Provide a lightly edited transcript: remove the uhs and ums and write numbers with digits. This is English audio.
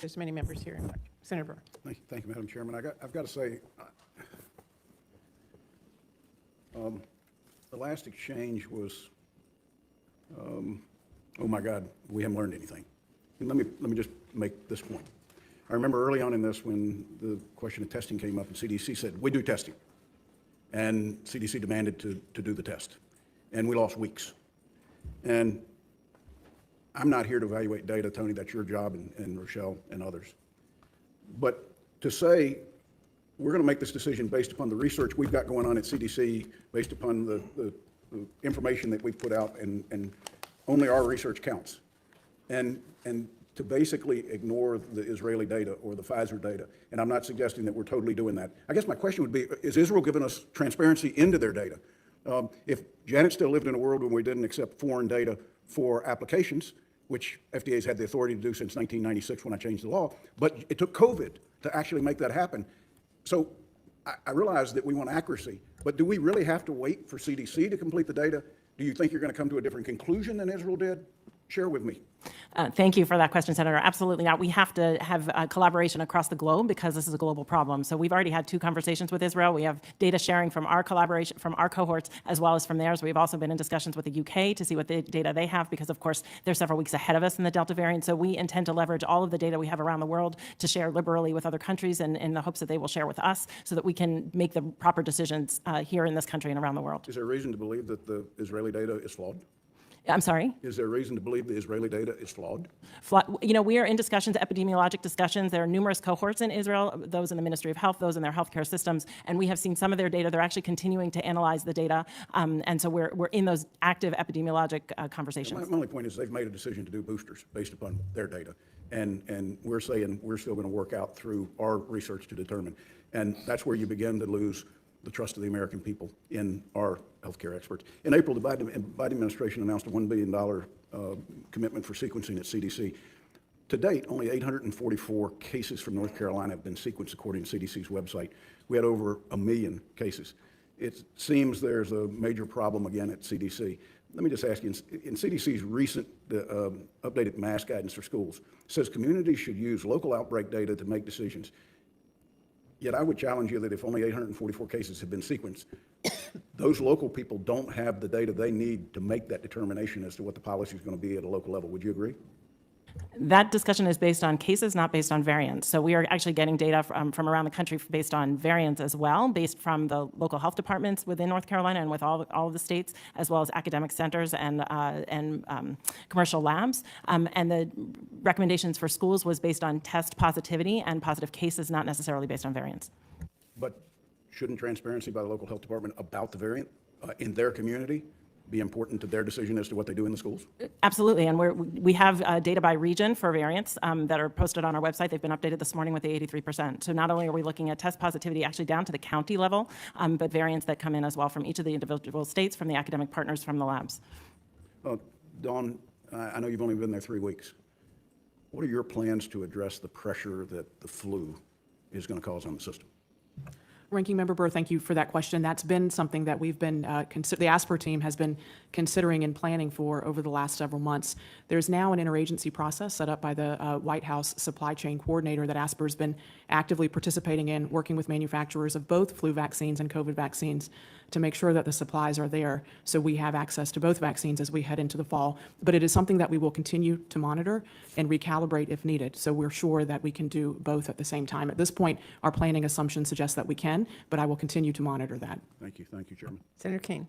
There's many members here. Senator Burr. Thank you, Madam Chairman. I've got to say, the last exchange was, oh my God, we haven't learned anything. And let me just make this point. I remember early on in this when the question of testing came up and CDC said, we do testing. And CDC demanded to do the test. And we lost weeks. And I'm not here to evaluate data, Tony, that's your job, and Rochelle and others. But to say we're going to make this decision based upon the research we've got going on at CDC, based upon the information that we've put out, and only our research counts, and to basically ignore the Israeli data or the Pfizer data, and I'm not suggesting that we're totally doing that. I guess my question would be, is Israel giving us transparency into their data? If Janet still lived in a world when we didn't accept foreign data for applications, which FDA's had the authority to do since 1996 when I changed the law, but it took COVID to actually make that happen. So I realize that we want accuracy, but do we really have to wait for CDC to complete the data? Do you think you're going to come to a different conclusion than Israel did? Share with me. Thank you for that question, Senator. Absolutely not. We have to have collaboration across the globe because this is a global problem. So we've already had 2 conversations with Israel. We have data sharing from our collaboration, from our cohorts, as well as from theirs. We've also been in discussions with the UK to see what data they have, because of course they're several weeks ahead of us in the Delta variant. So we intend to leverage all of the data we have around the world to share liberally with other countries, and in the hopes that they will share with us so that we can make the proper decisions here in this country and around the world. Is there reason to believe that the Israeli data is flawed? I'm sorry? Is there reason to believe the Israeli data is flawed? You know, we are in discussions, epidemiologic discussions. There are numerous cohorts in Israel, those in the Ministry of Health, those in their healthcare systems, and we have seen some of their data. They're actually continuing to analyze the data, and so we're in those active epidemiologic conversations. My only point is they've made a decision to do boosters based upon their data, and we're saying we're still going to work out through our research to determine, and that's where you begin to lose the trust of the American people in our healthcare experts. In April, the Biden administration announced a $1 billion commitment for sequencing at CDC. To date, only 844 cases from North Carolina have been sequenced according to CDC's website. We had over 1 million cases. It seems there's a major problem again at CDC. Let me just ask you, in CDC's recent updated mask guidance for schools, it says communities should use local outbreak data to make decisions. Yet I would challenge you that if only 844 cases have been sequenced, those local people don't have the data they need to make that determination as to what the policy is going to be at a local level. Would you agree? That discussion is based on cases, not based on variants. So we are actually getting data from around the country based on variants as well, based from the local health departments within North Carolina and with all of the states, as well as academic centers and commercial labs. And the recommendations for schools was based on test positivity and positive cases, not necessarily based on variants. But shouldn't transparency by the local health department about the variant in their community be important to their decision as to what they do in the schools? Absolutely, and we have data by region for variants that are posted on our website. They've been updated this morning with the 83%. So not only are we looking at test positivity actually down to the county level, but variants that come in as well from each of the individual states, from the academic partners, from the labs. Dawn, I know you've only been there 3 weeks. What are your plans to address the pressure that the flu is going to cause on the system? Ranking Member Burr, thank you for that question. That's been something that we've been, the ASPR team has been considering and planning for over the last several months. There's now an interagency process set up by the White House supply chain coordinator that ASPR has been actively participating in, working with manufacturers of both flu vaccines and COVID vaccines to make sure that the supplies are there so we have access to both vaccines as we head into the fall. But it is something that we will continue to monitor and recalibrate if needed, so we're sure that we can do both at the same time. At this point, our planning assumptions suggest that we can, but I will continue to monitor that. Thank you, Chairman. Senator King.